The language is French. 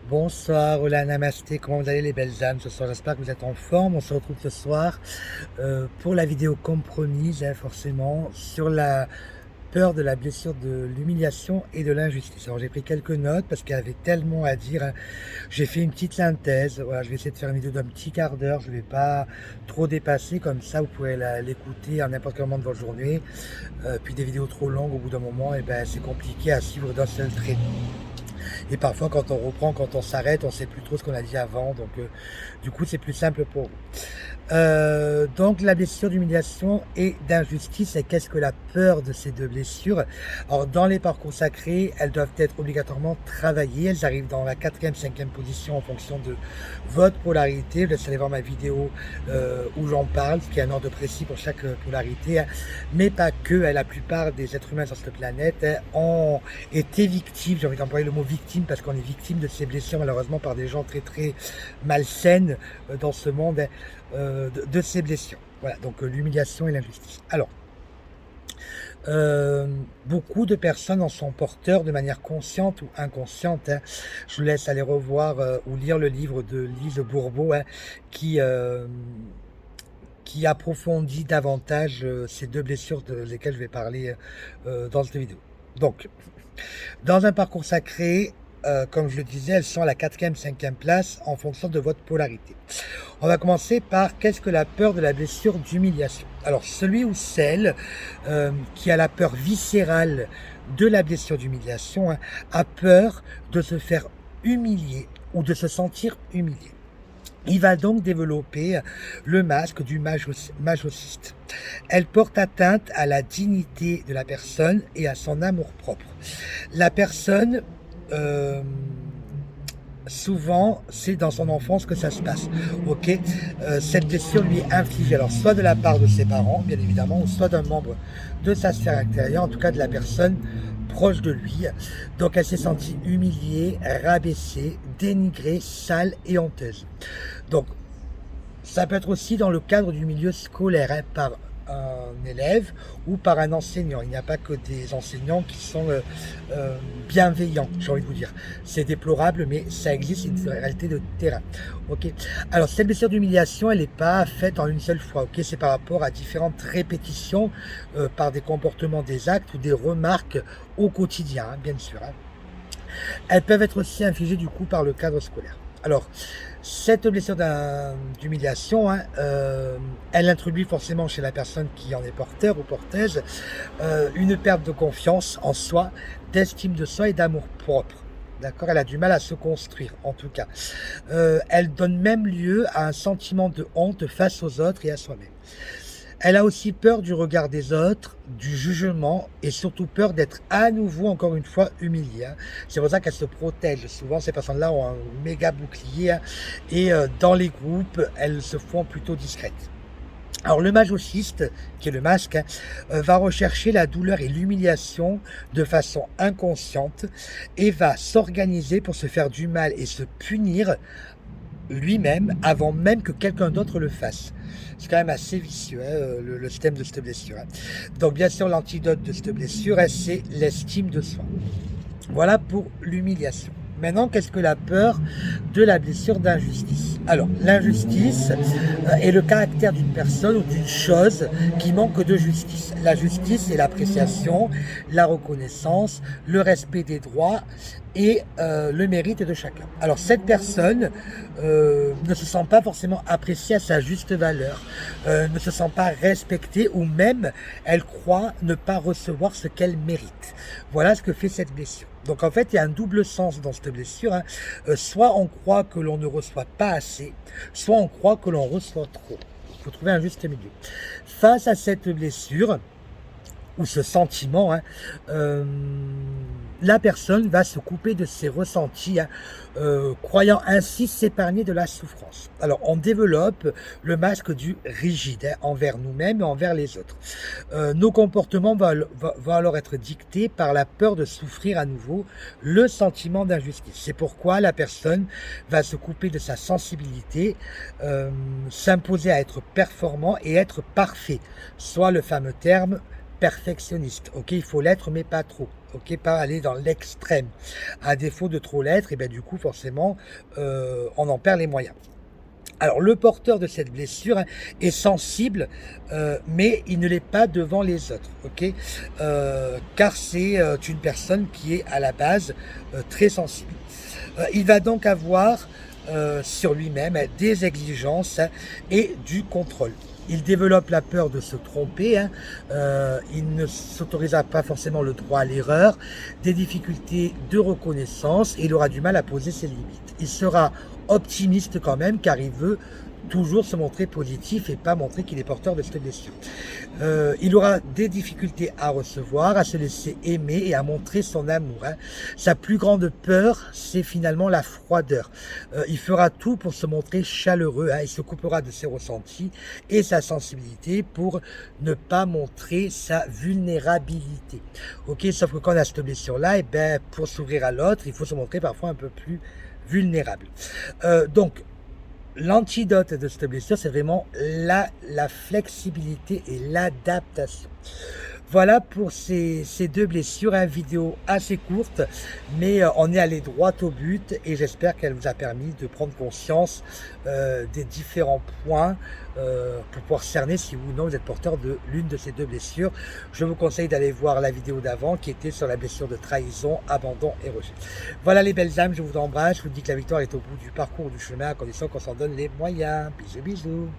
Bonsoir, hola, namasté, comment vous allez les belles âmes ce soir? J'espère que vous êtes en forme. On se retrouve ce soir pour la vidéo compromise, forcément, sur la peur de la blessure, de l'humiliation et de l'injustice. Alors j'ai pris quelques notes parce qu'il y avait tellement à dire, hein. J'ai fait une petite synthèse, voilà, je vais essayer de faire une vidéo d'un petit quart d'heure, je ne vais pas trop dépasser, comme ça vous pouvez l'écouter à n'importe quel moment de votre journée. Puis des vidéos trop longues au bout d'un moment, et ben, c'est compliqué à suivre d'un seul trait. Et parfois, quand on reprend, quand on s'arrête, on ne sait plus trop ce qu'on a dit avant. Donc, du coup, c'est plus simple pour vous. Donc, la blessure d'humiliation et d'injustice, et qu'est-ce que la peur de ces deux blessures? Alors, dans les parcours sacrés, elles doivent être obligatoirement travaillées. Elles arrivent dans la 4e, 5e position en fonction de votre polarité. Je laisse aller voir ma vidéo où j'en parle, qui est un ordre précis pour chaque polarité. Mais pas que. La plupart des êtres humains sur cette planète ont été victimes, j'ai envie d'employer le mot victime, parce qu'on est victime de ces blessures malheureusement par des gens très très malsaines dans ce monde, de ces blessures. Voilà, donc l'humiliation et l'injustice. Alors, beaucoup de personnes en sont porteurs de manière consciente ou inconsciente, hein. Je vous laisse aller revoir ou lire le livre de Lise Bourbeau, hein, qui approfondit davantage ces deux blessures desquelles je vais parler dans cette vidéo. Donc, dans un parcours sacré, comme je le disais, elles sont à la 4e, 5e place en fonction de votre polarité. On va commencer par qu'est-ce que la peur de la blessure d'humiliation? Alors, celui ou celle qui a la peur viscérale de la blessure d'humiliation, hein, a peur de se faire humilier ou de se sentir humilié. Il va donc développer le masque du masochiste. Elle porte atteinte à la dignité de la personne et à son amour-propre. La personne, souvent, c'est dans son enfance que ça se passe. Ok, cette blessure lui est infligée, alors soit de la part de ses parents, bien évidemment, ou soit d'un membre de sa sphère intérieure, en tout cas de la personne proche de lui. Donc elle s'est sentie humiliée, rabaissée, dénigrée, sale et honteuse. Donc ça peut être aussi dans le cadre du milieu scolaire, hein, par un élève ou par un enseignant. Il n'y a pas que des enseignants qui sont bienveillants, j'ai envie de vous dire. C'est déplorable, mais ça existe, c'est une réalité de terrain. Ok. Alors cette blessure d'humiliation, elle n'est pas faite en une seule fois. Ok, c'est par rapport à différentes répétitions par des comportements, des actes ou des remarques au quotidien, hein, bien sûr, hein. Elles peuvent être aussi infligées du coup par le cadre scolaire. Alors, cette blessure d'humiliation, hein, elle introduit forcément chez la personne qui en est porteur ou porteuse une perte de confiance en soi, d'estime de soi et d'amour propre. D'accord, elle a du mal à se construire, en tout cas. Elle donne même lieu à un sentiment de honte face aux autres et à soi-même. Elle a aussi peur du regard des autres, du jugement et surtout peur d'être à nouveau, encore une fois, humiliée, hein. C'est pour ça qu'elle se protège. Souvent, ces personnes-là ont un méga bouclier, hein, et dans les groupes, elles se font plutôt discrètes. Alors le masochiste, qui est le masque, hein, va rechercher la douleur et l'humiliation de façon inconsciente et va s'organiser pour se faire du mal et se punir lui-même avant même que quelqu'un d'autre le fasse. C'est quand même assez vicieux, hein, le système de cette blessure, hein. Donc bien sûr, l'antidote de cette blessure, hein, c'est l'estime de soi. Voilà pour l'humiliation. Maintenant, qu'est-ce que la peur de la blessure d'injustice? Alors, l'injustice est le caractère d'une personne ou d'une chose qui manque de justice. La justice, c'est l'appréciation, la reconnaissance, le respect des droits et le mérite de chacun. Alors, cette personne ne se sent pas forcément appréciée à sa juste valeur, ne se sent pas respectée ou même elle croit ne pas recevoir ce qu'elle mérite. Voilà ce que fait cette blessure. Donc en fait, il y a un double sens dans cette blessure, hein. Soit on croit que l'on ne reçoit pas assez, soit on croit que l'on reçoit trop. Il faut trouver un juste milieu. Face à cette blessure, ou ce sentiment, hein, la personne va se couper de ses ressentis, hein, croyant ainsi s'épargner de la souffrance. Alors on développe le masque du rigide, hein, envers nous-mêmes et envers les autres. Nos comportements vont alors être dictés par la peur de souffrir à nouveau, le sentiment d'injustice. C'est pourquoi la personne va se couper de sa sensibilité, s'imposer à être performant et être parfait, soit le fameux terme perfectionniste. Ok, il faut l'être, mais pas trop. ok, pas aller dans l'extrême. À défaut de trop l'être, et bien du coup, forcément, on en perd les moyens. Alors, le porteur de cette blessure, hein, est sensible, mais il ne l'est pas devant les autres, ok? Car c'est une personne qui est à la base très sensible. Il va donc avoir sur lui-même des exigences, hein, et du contrôle. Il développe la peur de se tromper, hein, il ne s'autorisera pas forcément le droit à l'erreur, des difficultés de reconnaissance et il aura du mal à poser ses limites. Il sera optimiste quand même car il veut toujours se montrer positif et pas montrer qu'il est porteur de cette blessure. Il aura des difficultés à recevoir, à se laisser aimer et à montrer son amour, hein. Sa plus grande peur, c'est finalement la froideur. Il fera tout pour se montrer chaleureux, hein. Il se coupera de ses ressentis et sa sensibilité pour ne pas montrer sa vulnérabilité. Ok, sauf que quand on a cette blessure-là, et ben, pour s'ouvrir à l'autre, il faut se montrer parfois un peu plus vulnérable. Donc, l'antidote de cette blessure, c'est vraiment la flexibilité et l'adaptation. Voilà pour ces deux blessures, une vidéo assez courte, mais on est allé droit au but et j'espère qu'elle vous a permis de prendre conscience des différents points pour pouvoir cerner si oui ou non vous êtes porteur de l'une de ces deux blessures. Je vous conseille d'aller voir la vidéo d'avant qui était sur la blessure de trahison, abandon et rejet. Voilà les belles âmes, je vous embrasse, je vous dis que la victoire est au bout du parcours, du chemin, à condition qu'on s'en donne les moyens. Bisous, bisous.